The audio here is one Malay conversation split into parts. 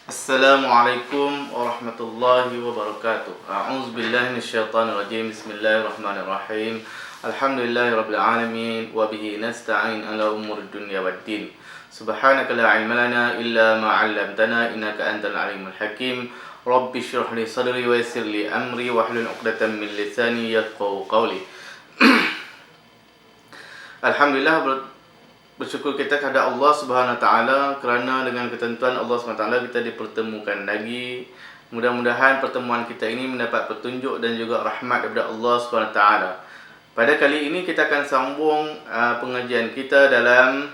Assalamualaikum warahmatullahi wabarakatuh. A'udzu billahi minasyaitonir rajim. Bismillahirrahmanirrahim. Alhamdulillahirabbil alamin wa bihi nasta'in ala umurid dunya waddin. Subhanaka la ilma lana illa ma 'allamtana innaka antal alimul hakim. Rabbi shrah li sadri wa yassir li amri wa hlul 'uqdatam min lisani yafqahu qawli. Alhamdulillah, bersyukur kita kepada Allah Subhanahu Wa Taala kerana dengan ketentuan Allah Subhanahu Wa Taala kita dipertemukan lagi. Mudah-mudahan pertemuan kita ini mendapat petunjuk dan juga rahmat daripada Allah Subhanahu Wa Taala. Pada kali ini kita akan sambung pengajian kita dalam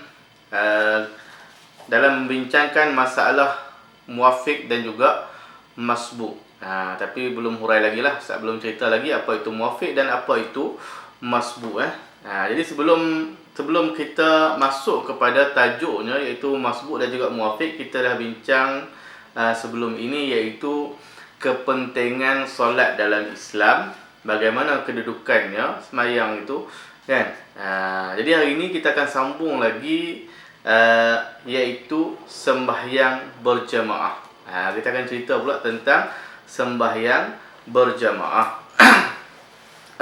membincangkan masalah muwafiq dan juga masbuk. Tapi belum hurai lagi lah, belum cerita lagi apa itu muwafiq dan apa itu masbuk. Jadi sebelum kita masuk kepada tajuknya iaitu masbuk dan juga muwafiq, kita dah bincang sebelum ini iaitu kepentingan solat dalam Islam, bagaimana kedudukannya sembahyang itu kan. Jadi hari ini kita akan sambung lagi iaitu sembahyang berjamaah. Kita akan cerita pula tentang sembahyang berjamaah.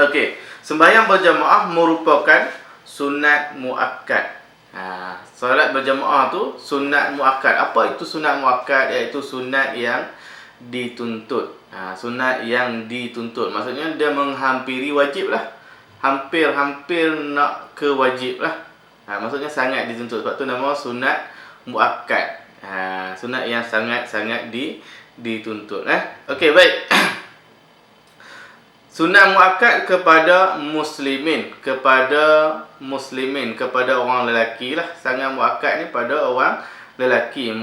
Okey, sembahyang berjamaah merupakan sunat muakkad. Solat berjamaah tu sunat muakkad. Apa itu sunat muakkad? Iaitu sunat yang dituntut. Sunat yang dituntut. Maksudnya dia menghampiri wajib lah. Hampir-hampir nak ke wajib lah. Maksudnya sangat dituntut. Sebab tu nama sunat muakkad. Sunat yang sangat-sangat dituntut. Okey, baik. Sunat muakkad kepada muslimin, kepada orang lelaki lah. Sangat muakkad ni pada orang lelaki.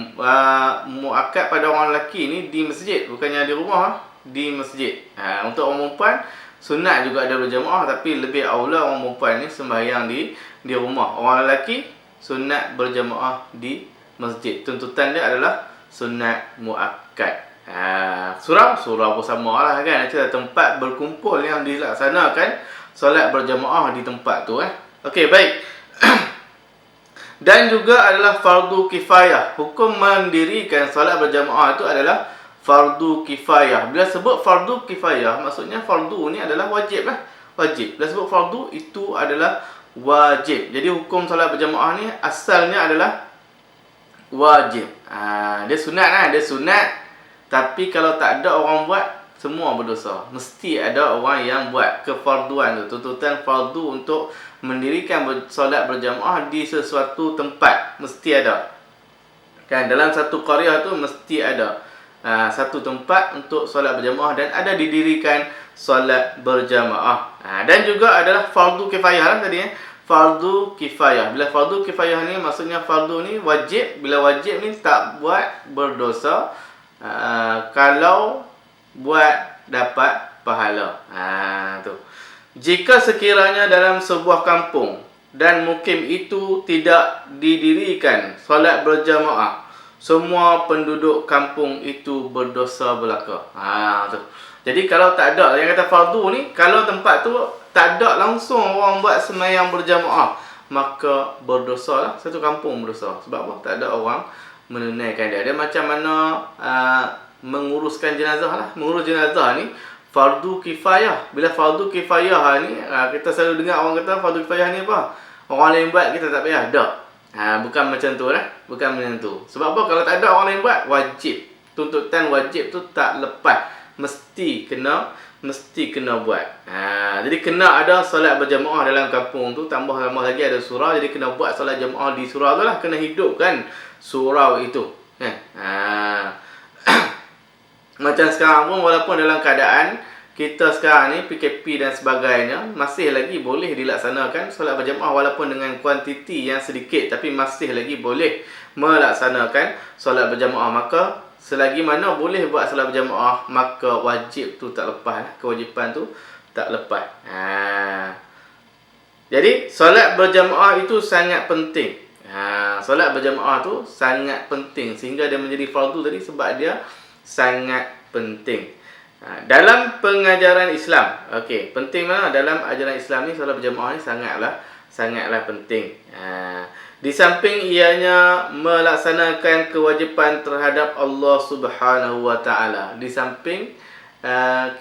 Muakkad pada orang lelaki ni di masjid, bukannya di rumah, di masjid. Untuk orang perempuan sunat juga ada berjamaah, tapi lebih aula orang perempuan ni sembahyang di rumah. Orang lelaki sunat berjamaah di masjid. Tuntutan dia adalah sunat muakkad. Surau pun sama lah kan. Itu tempat berkumpul yang dilaksanakan solat berjamaah di tempat tu. Okey, baik. Dan juga adalah fardu kifayah. Hukum mendirikan solat berjamaah itu adalah fardu kifayah. Bila sebut fardu kifayah, maksudnya fardu ni adalah wajib lah. Wajib. Bila sebut fardu, itu adalah wajib. Jadi hukum solat berjamaah ni asalnya adalah wajib. Dia sunat lah. Dia sunat. Tapi kalau tak ada orang buat, semua berdosa. Mesti ada orang yang buat kefarduan tu. Tuntutan fardu untuk mendirikan solat berjamaah di sesuatu tempat. Mesti ada. Kan, dalam satu qaryah tu mesti ada satu tempat untuk solat berjamaah dan ada didirikan solat berjamaah. Dan juga adalah fardu kifayah lah tadi. Fardu kifayah. Bila fardu kifayah ni maksudnya fardu ni wajib. Bila wajib ni tak buat berdosa. Kalau buat dapat pahala. Tu. Jika sekiranya dalam sebuah kampung dan mukim itu tidak didirikan solat berjamaah, semua penduduk kampung itu berdosa belaka. Tu. Jadi kalau tak ada, yang kata fardu ni, kalau tempat tu tak ada langsung orang buat sembahyang berjamaah, maka berdosa lah. Satu kampung berdosa. Sebab apa? Tak ada orang menunaikan dia. Dia macam mana menguruskan jenazah lah. Mengurus jenazah ni fardu kifayah. Bila fardu kifayah ni, kita selalu dengar orang kata fardu kifayah ni apa? Orang lain buat, kita tak payah. Tak. Bukan macam tu lah. Bukan macam tu. Sebab apa? Kalau tak ada orang lain buat, wajib. Tuntutan wajib tu tak lepas. Mesti kena buat. Jadi kena ada solat berjamaah dalam kampung tu. Tambah lagi ada surau. Jadi kena buat solat jamaah di surau tu lah. Kena hidupkan surau itu. Macam sekarang pun, walaupun dalam keadaan kita sekarang ni PKP dan sebagainya, masih lagi boleh dilaksanakan solat berjamaah walaupun dengan kuantiti yang sedikit, tapi masih lagi boleh melaksanakan solat berjamaah. Maka selagi mana boleh buat solat berjamaah, maka wajib tu tak lepas. Kewajipan tu tak lepas. Jadi solat berjamaah itu sangat penting. Solat berjamaah tu sangat penting sehingga dia menjadi fardu tadi sebab dia sangat penting. Dalam pengajaran Islam, okey, penting mana dalam ajaran Islam ni solat berjamaah ni sangatlah penting. Di samping ianya melaksanakan kewajipan terhadap Allah Subhanahu wa taala. Di samping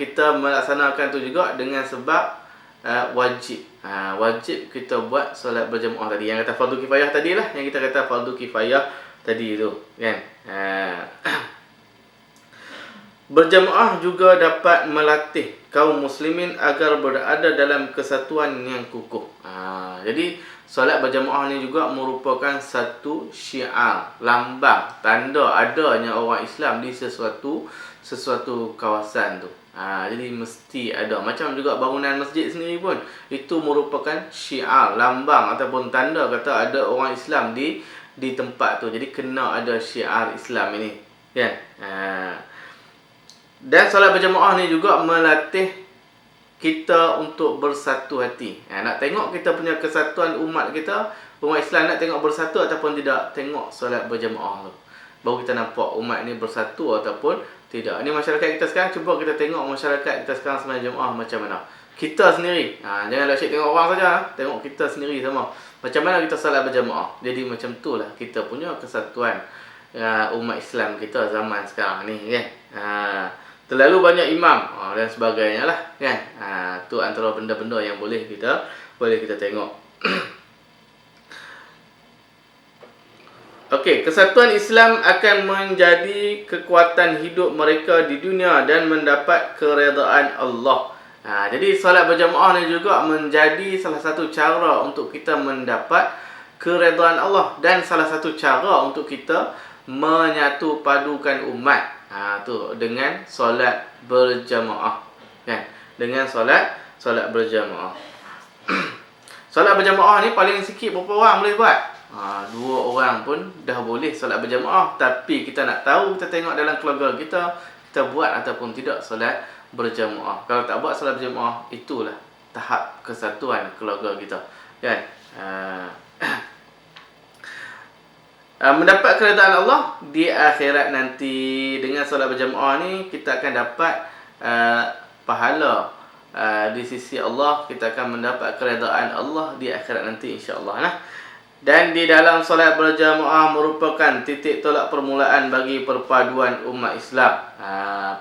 kita melaksanakan tu juga dengan sebab wajib. Wajib kita buat solat berjemaah tadi. Yang kata fardu kifayah tadilah, yang kita kata fardu kifayah tadi tu, kan? Berjemaah juga dapat melatih kaum muslimin agar berada dalam kesatuan yang kukuh. Jadi solat berjemaah ni juga merupakan satu syiar, lambang, tanda adanya orang Islam di sesuatu kawasan tu. Jadi mesti ada. Macam juga bangunan masjid sendiri pun, itu merupakan syiar, lambang ataupun tanda kata ada orang Islam di tempat tu. Jadi kena ada syiar Islam ini, kan? Dan solat berjemaah ni juga melatih kita untuk bersatu hati. Nak tengok kita punya kesatuan umat kita, umat Islam nak tengok bersatu ataupun tidak, tengok solat berjemaah tu. Baru kita nampak umat ni bersatu ataupun tidak. Ini masyarakat kita sekarang, cuba kita tengok masyarakat kita sekarang sembahyang jemaah macam mana. Kita sendiri, janganlah asyik tengok orang saja, tengok kita sendiri sama. Macam mana kita solat berjemaah. Jadi macam tu lah kita punya kesatuan umat Islam kita zaman sekarang ni, kan? Terlalu banyak imam dan sebagainya lah, kan? Tu antara benda-benda yang boleh kita tengok. Okey, kesatuan Islam akan menjadi kekuatan hidup mereka di dunia dan mendapat keredaan Allah. Jadi solat berjemaah ni juga menjadi salah satu cara untuk kita mendapat keredaan Allah dan salah satu cara untuk kita menyatu padukan umat. Tu dengan solat berjemaah, kan? Dengan solat berjemaah. Solat berjemaah ni paling sikit berapa orang boleh buat? 2 orang pun dah boleh solat berjemaah. Tapi kita nak tahu, kita tengok dalam keluarga kita buat ataupun tidak solat berjemaah. Kalau tak buat solat berjemaah, itulah tahap kesatuan keluarga kita, kan? Mendapat keredaan Allah di akhirat nanti. Dengan solat berjemaah ni kita akan dapat pahala di sisi Allah. Kita akan mendapat keredaan Allah di akhirat nanti, insya-Allah lah. Dan di dalam solat berjemaah merupakan titik tolak permulaan bagi perpaduan umat Islam.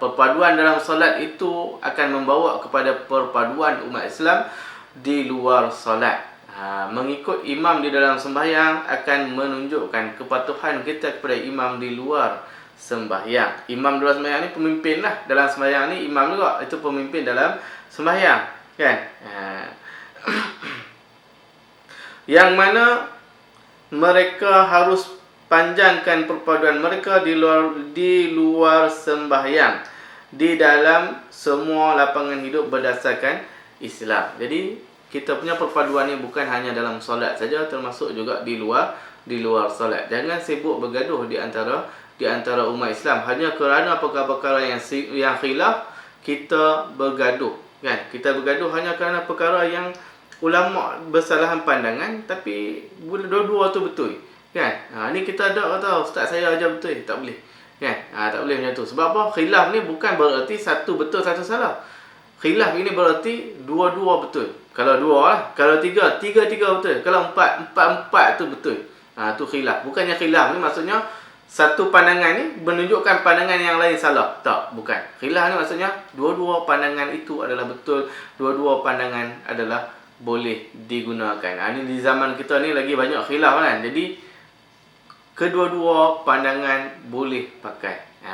Perpaduan dalam solat itu akan membawa kepada perpaduan umat Islam di luar solat. Mengikut imam di dalam sembahyang akan menunjukkan kepatuhan kita kepada imam di luar sembahyang. Imam dalam sembahyang ni pemimpin lah. Dalam sembahyang ni imam juga, itu pemimpin dalam sembahyang, kan? Yang mana mereka harus panjangkan perpaduan mereka di luar sembahyang, di dalam semua lapangan hidup berdasarkan Islam. Jadi kita punya perpaduan ni bukan hanya dalam solat saja, termasuk juga di luar solat. Jangan sibuk bergaduh di antara umat Islam hanya kerana perkara-perkara yang khilaf. Kita bergaduh, kan? Kita bergaduh hanya kerana perkara yang ulama bersalahan pandangan, tapi dua-dua tu betul, kan? Ni kita ada kata ustaz saya aja betul, tak boleh, kan? Tak boleh macam tu. Sebab apa? Khilaf ni bukan bererti satu betul satu salah. Khilaf ini berarti dua-dua betul. Kalau 2 lah, kalau 3 betul. Kalau 4 tu betul. Tu khilaf. Bukannya khilaf ni maksudnya satu pandangan ni menunjukkan pandangan yang lain salah. Tak, bukan. Khilaf ni maksudnya dua-dua pandangan itu adalah betul. Dua-dua pandangan adalah boleh digunakan. Ni di zaman kita ni lagi banyak khilaf, kan? Jadi kedua-dua pandangan boleh pakai.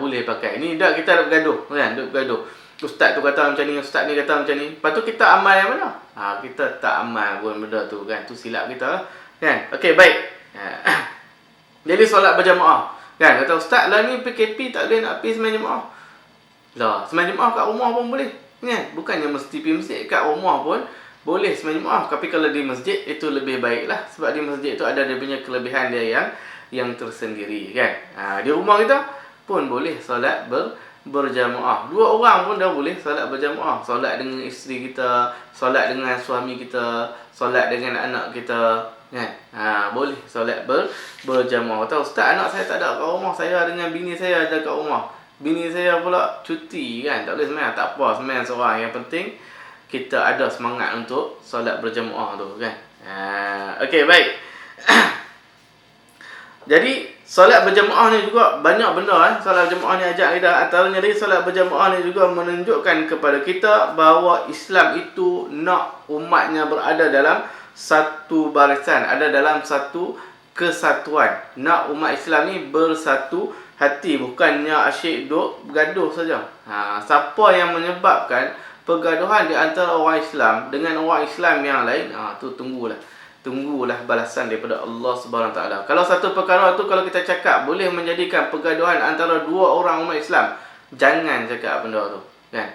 Boleh pakai. Ini dah kita dah bergaduh, kan? Duk bergaduh. Ustaz tu kata macam ni, ustaz ni kata macam ni. Lepas tu kita amal yang mana? Kita tak amal pun benda tu, kan? Tu silap kita, kan? Okey, baik. Jadi solat berjemaah, kan? Kata ustaz lah ni PKP tak boleh nak pergi sembahyang jemaah. Lah, sembahyang jemaah kat rumah pun boleh, kan? Bukannya mesti pergi masjid, kat rumah pun boleh sembahyang jemaah. Tapi kalau di masjid itu lebih baik lah. Sebab di masjid itu ada dia punya kelebihan dia yang tersendiri, kan? Di rumah kita pun boleh solat berjamaah. 2 orang pun dah boleh solat berjamaah. Solat dengan isteri kita, solat dengan suami kita, solat dengan anak kita, kan? Boleh solat berjamaah. Tahu ustaz, anak saya tak ada kat rumah, saya dengan bini saya ada kat rumah. Bini saya pula cuti, kan? Tak boleh sembahyang. Tak apa, sembahyang seorang. Yang penting kita ada semangat untuk solat berjamaah tu, kan? Okey, baik. Jadi solat berjamaah ni juga banyak benda solat berjamaah ni ajak kita. Antaranya dari solat berjamaah ni juga menunjukkan kepada kita bahawa Islam itu nak umatnya berada dalam satu barisan, ada dalam satu kesatuan. Nak umat Islam ni bersatu hati, bukannya asyik duk bergaduh saja. Siapa yang menyebabkan pergaduhan di antara orang Islam dengan orang Islam yang lain, tu tunggulah balasan daripada Allah Subhanahu Wa Taala. Kalau satu perkara tu kalau kita cakap boleh menjadikan pergaduhan antara dua orang umat Islam, jangan cakap benda tu, kan?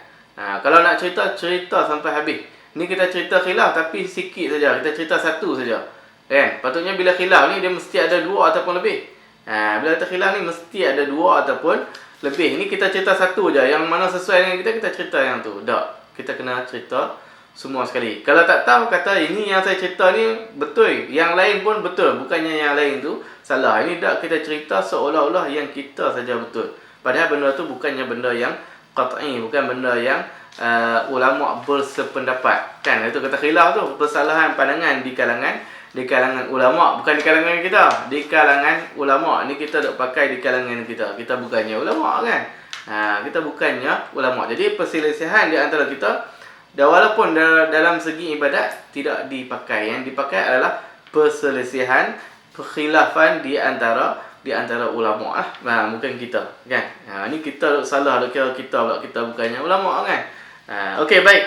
Kalau nak cerita sampai habis. Ni kita cerita khilaf tapi sikit saja, kita cerita satu saja, kan? Patutnya bila khilaf ni dia mesti ada dua ataupun lebih. Bila kita khilaf ni mesti ada dua ataupun lebih. Ni kita cerita satu je, yang mana sesuai dengan kita cerita yang tu. Tak, kita kena cerita semua sekali. Kalau tak tahu, kata ini yang saya cerita ni betul, yang lain pun betul, bukannya yang lain tu salah. Ini tak, kita cerita seolah-olah yang kita saja betul, padahal benda tu bukannya benda yang qat'i, bukan benda yang ulama bersependapat, kan? Itu kata khilaf tu, persalahan pandangan di kalangan ulama, bukan di kalangan kita, di kalangan ulama. Ni kita dok pakai di kalangan kita bukannya ulama, kan? Kita bukannya ulama. Jadi perselisihan di antara kita, dan walaupun dalam segi ibadat tidak dipakai, yang dipakai adalah perselisihan, perkhilafan di antara ulama bukan kita, kan? Ni kita salah, kira kita pula, kita bukannya ulama, kan? Okey, baik.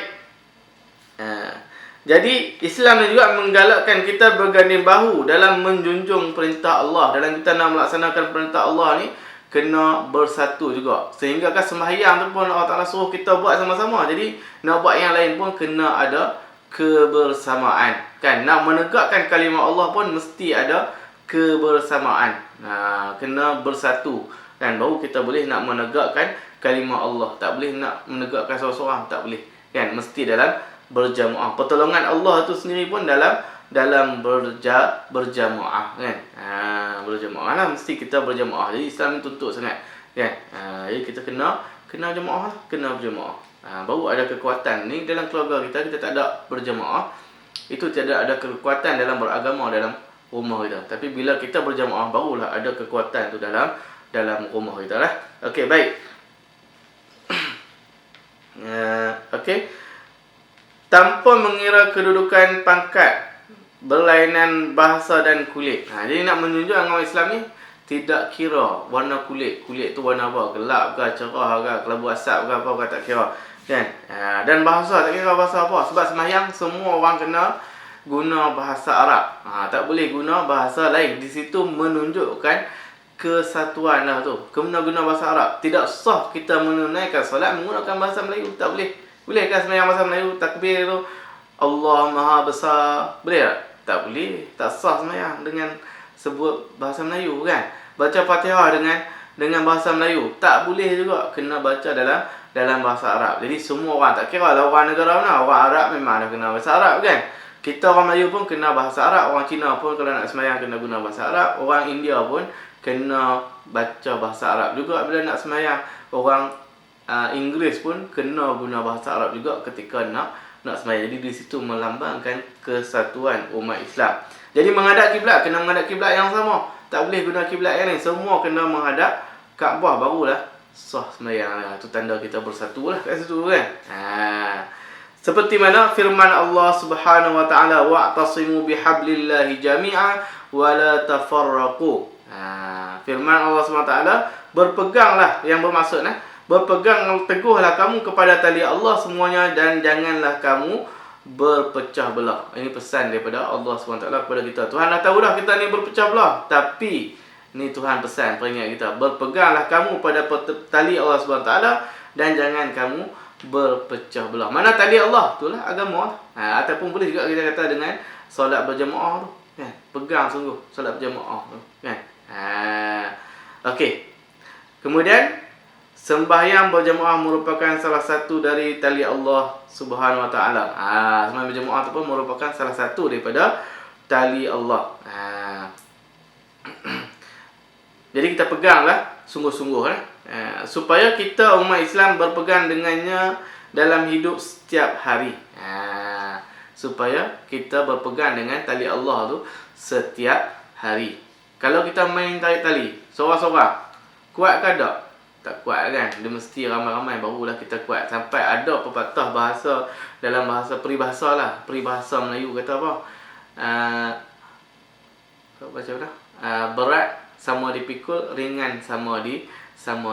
Jadi Islam ni juga menggalakkan kita berganding bahu dalam menjunjung perintah Allah. Dalam kita nak melaksanakan perintah Allah ni, kena bersatu juga. Sehingga kan sembahyang tu pun Allah Ta'ala suruh kita buat sama-sama. Jadi nak buat yang lain pun kena ada kebersamaan, kan? Nak menegakkan kalimah Allah pun mesti ada kebersamaan. Kena bersatu, kan? Baru kita boleh nak menegakkan kalimah Allah. Tak boleh nak menegakkan seorang-seorang, tak boleh, kan? Mesti dalam berjamaah. Pertolongan Allah tu sendiri pun dalam berjamaah, kan? Berjamaah lah, mesti kita berjamaah. Jadi Islam ni tuntut sangat, kan? Jadi kita kena jamaah lah, kena berjamaah. Baru ada kekuatan. Ni dalam keluarga kita tak ada berjamaah, itu tidak ada kekuatan dalam beragama dalam rumah kita. Tapi bila kita berjamaah, barulah ada kekuatan tu dalam rumah kita lah. Okey, baik. Okey. Tanpa mengira kedudukan pangkat, berlainan bahasa dan kulit. Jadi nak menunjuk agama Islam ni tidak kira warna kulit tu warna apa, gelap ke, cerah ke, kelabu asap ke, apa ke, tak kira, kan? Dan bahasa tak kira bahasa apa, sebab sembahyang semua orang kena guna bahasa Arab. Tak boleh guna bahasa lain. Di situ menunjukkan kesatuan lah tu. Kena guna bahasa Arab. Tidak sah kita menunaikan solat menggunakan bahasa Melayu, tak boleh. Bolehkah sembahyang bahasa Melayu, takbir tu Allah Maha Besar, boleh tak? Tak boleh. Tak sah sembahyang dengan sebut bahasa Melayu, kan? Baca Fatihah dengan bahasa Melayu, tak boleh juga. Kena baca dalam bahasa Arab. Jadi semua orang, tak kira lah orang negara mana, orang Arab memang dah kena bahasa Arab, kan? Kita orang Melayu pun kena bahasa Arab. Orang Cina pun kalau nak sembahyang kena guna bahasa Arab. Orang India pun kena baca bahasa Arab juga bila nak sembahyang. Orang Inggeris pun kena guna bahasa Arab juga ketika nak sembahyang. Jadi di situ melambangkan kesatuan umat Islam. Jadi menghadap kiblat, kena menghadap kiblat yang sama. Tak boleh guna kiblat yang lain. Semua kena menghadap Kaabah, barulah sah sembahyang. Itu tanda kita bersatu lah kat situ, kan? Seperti mana firman Allah Subhanahu Wa Taala, wa'tasimu bihablillahi jami'a wa la tafarraqu. Firman Allah Subhanahu Wa Taala, berpeganglah, yang bermaksud berpegang teguhlah kamu kepada tali Allah semuanya dan janganlah kamu berpecah belah. Ini pesan daripada Allah SWT kepada kita. Tuhan dah tahu dah kita ni berpecah belah, tapi ni Tuhan pesan peringat kita, berpeganglah kamu pada tali Allah SWT dan jangan kamu berpecah belah. Mana tali Allah? Itulah agama. Ataupun boleh juga kita kata dengan solat berjamaah tu, kan? Pegang sungguh solat berjamaah tu, kan? Okey. Kemudian sembahyang berjamaah merupakan salah satu dari tali Allah Subhanahu Wa Taala. Sembahyang berjamaah itu pun merupakan salah satu daripada tali Allah. Jadi kita peganglah sungguh-sungguh, supaya kita umat Islam berpegang dengannya dalam hidup setiap hari. Supaya kita berpegang dengan tali Allah tu setiap hari. Kalau kita main tarik tali seorang-seorang, kuat ke tak? Tak kuat kan? Dia mesti ramai-ramai barulah kita kuat. Sampai ada pepatah bahasa, dalam bahasa peribahasa lah, peribahasa Melayu kata apa? Baca apa? Berat sama dipikul, ringan sama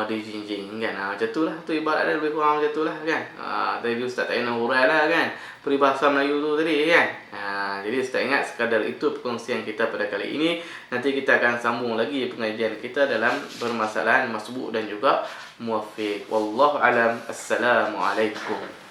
dijinjing kan. Macam tu lah, tu ibarat dia lebih kurang macam tu lah kan. Tadi Ustaz tak kena hurai lah kan, peribahasa Melayu tu tadi kan. Jadi Ustaz ingat sekadar itu perkongsian kita pada kali ini. Nanti kita akan sambung lagi pengajian kita dalam permasalahan masbuk dan juga muwaffiq. Wallahu alam. Assalamualaikum.